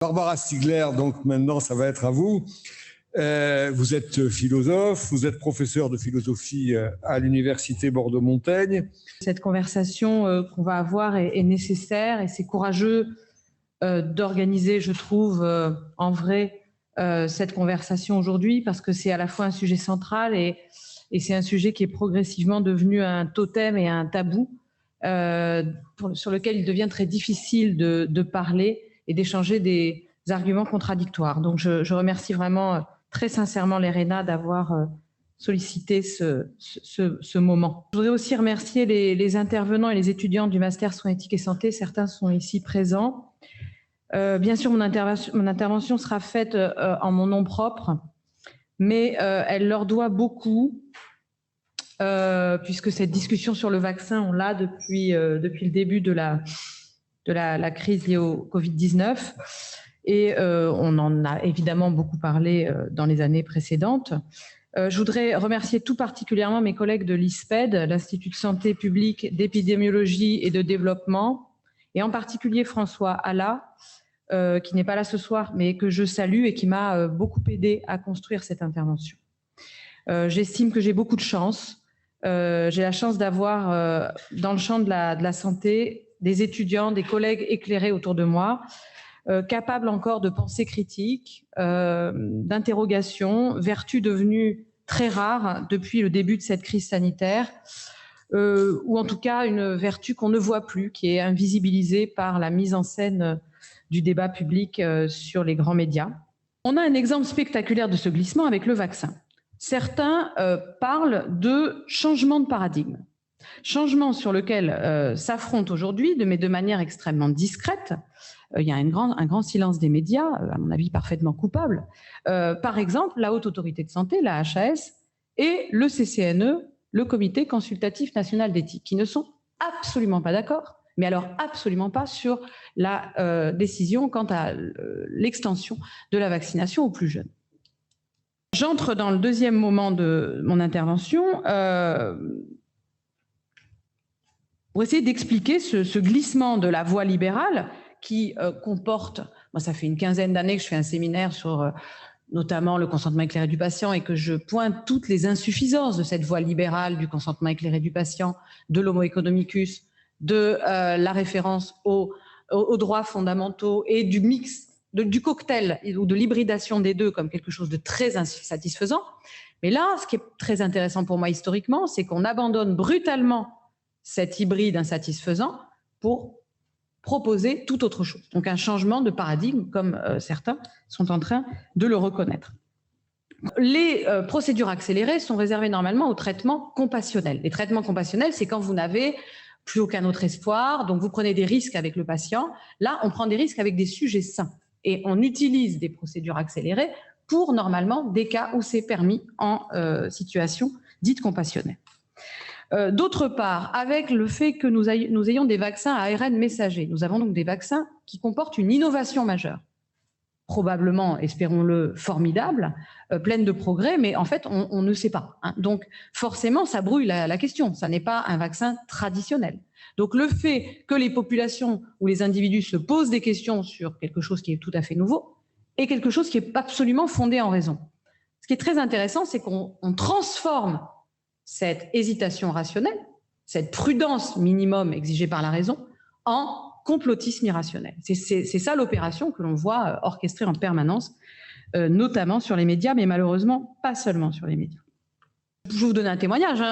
Barbara Stiegler, donc maintenant ça va être à vous. Vous êtes philosophe, vous êtes professeur de philosophie à l'université Bordeaux-Montaigne. Cette conversation qu'on va avoir est nécessaire et c'est courageux d'organiser, je trouve, en vrai, cette conversation aujourd'hui parce que c'est à la fois un sujet central et c'est un sujet qui est progressivement devenu un totem et un tabou sur lequel il devient très difficile de parler et d'échanger des arguments contradictoires. Donc je remercie vraiment très sincèrement l'ERENA d'avoir sollicité ce moment. Je voudrais aussi remercier les intervenants et les étudiants du Master Soins éthiques et santé. Certains sont ici présents. Bien sûr, mon intervention sera faite en mon nom propre, mais elle leur doit beaucoup, puisque cette discussion sur le vaccin, on l'a depuis le début de la crise liée au Covid-19. Et on en a évidemment beaucoup parlé dans les années précédentes. Je voudrais remercier tout particulièrement mes collègues de l'ISPED, l'Institut de santé publique, d'épidémiologie et de développement, et en particulier François Alla, qui n'est pas là ce soir, mais que je salue et qui m'a beaucoup aidé à construire cette intervention. J'estime que j'ai beaucoup de chance. J'ai la chance d'avoir, dans le champ de la santé, des étudiants, des collègues éclairés autour de moi, capables encore de pensée critique, d'interrogation, vertu devenue très rare depuis le début de cette crise sanitaire, ou en tout cas une vertu qu'on ne voit plus, qui est invisibilisée par la mise en scène du débat public sur les grands médias. On a un exemple spectaculaire de ce glissement avec le vaccin. Certains parlent de changement de paradigme. Changement sur lequel s'affrontent aujourd'hui, mais de manière extrêmement discrète. Il y a un grand silence des médias, à mon avis parfaitement coupable. Par exemple, la Haute Autorité de Santé, la HAS, et le CCNE, le Comité Consultatif National d'Éthique, qui ne sont absolument pas d'accord, mais alors absolument pas sur la décision quant à l'extension de la vaccination aux plus jeunes. J'entre dans le deuxième moment de mon intervention pour essayer d'expliquer ce glissement de la voie libérale qui comporte, moi ça fait une quinzaine d'années que je fais un séminaire sur notamment le consentement éclairé du patient et que je pointe toutes les insuffisances de cette voie libérale du consentement éclairé du patient, de l'homo economicus, de la référence aux droits fondamentaux et du mix, du cocktail ou de l'hybridation des deux comme quelque chose de très insatisfaisant. Mais là, ce qui est très intéressant pour moi historiquement, c'est qu'on abandonne brutalement cet hybride insatisfaisant pour proposer tout autre chose. Donc un changement de paradigme, comme certains sont en train de le reconnaître. Les procédures accélérées sont réservées normalement aux traitements compassionnels. Les traitements compassionnels, c'est quand vous n'avez plus aucun autre espoir, donc vous prenez des risques avec le patient. Là, on prend des risques avec des sujets sains. Et on utilise des procédures accélérées pour, normalement, des cas où c'est permis en situation dite compassionnelle. D'autre part, avec le fait que nous ayons des vaccins à ARN messager, nous avons donc des vaccins qui comportent une innovation majeure. Probablement, espérons-le, formidable, pleine de progrès, mais en fait, on ne sait pas. Hein. Donc, forcément, ça brouille la question. Ça n'est pas un vaccin traditionnel. Donc, le fait que les populations ou les individus se posent des questions sur quelque chose qui est tout à fait nouveau est quelque chose qui est absolument fondé en raison. Ce qui est très intéressant, c'est qu'on transforme cette hésitation rationnelle, cette prudence minimum exigée par la raison, en complotisme irrationnel. C'est ça l'opération que l'on voit orchestrée en permanence, notamment sur les médias, mais malheureusement pas seulement sur les médias. Je vais vous donner un témoignage.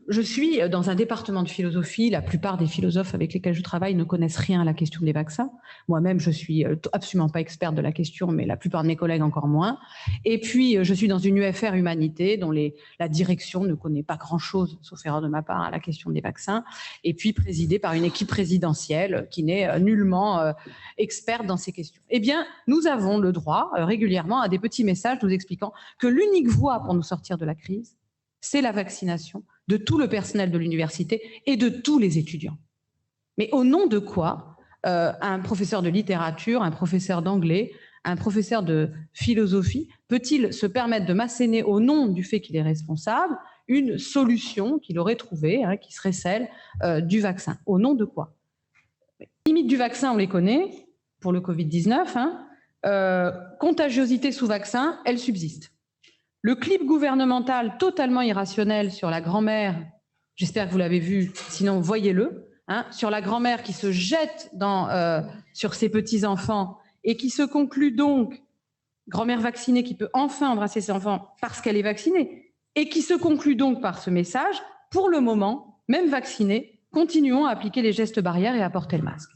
Je suis dans un département de philosophie. La plupart des philosophes avec lesquels je travaille ne connaissent rien à la question des vaccins. Moi-même, je suis absolument pas experte de la question, mais la plupart de mes collègues encore moins. Et puis, je suis dans une UFR Humanité dont la direction ne connaît pas grand-chose, sauf erreur de ma part, à la question des vaccins. Et puis, présidée par une équipe présidentielle qui n'est nullement experte dans ces questions. Eh bien, nous avons le droit régulièrement à des petits messages nous expliquant que l'unique voie pour nous sortir de la crise, c'est la vaccination de tout le personnel de l'université et de tous les étudiants. Mais au nom de quoi un professeur de littérature, un professeur d'anglais, un professeur de philosophie peut-il se permettre de m'asséner au nom du fait qu'il est responsable une solution qu'il aurait trouvée, qui serait celle du vaccin? Au nom de quoi? Les limites du vaccin, on les connaît. pour le Covid-19, contagiosité sous vaccin, elle subsiste. Le clip gouvernemental totalement irrationnel sur la grand-mère, j'espère que vous l'avez vu, sinon voyez-le, sur la grand-mère qui se jette sur ses petits-enfants et qui se conclut donc, grand-mère vaccinée qui peut enfin embrasser ses enfants parce qu'elle est vaccinée, et qui se conclut donc par ce message, pour le moment, même vaccinés, continuons à appliquer les gestes barrières et à porter le masque.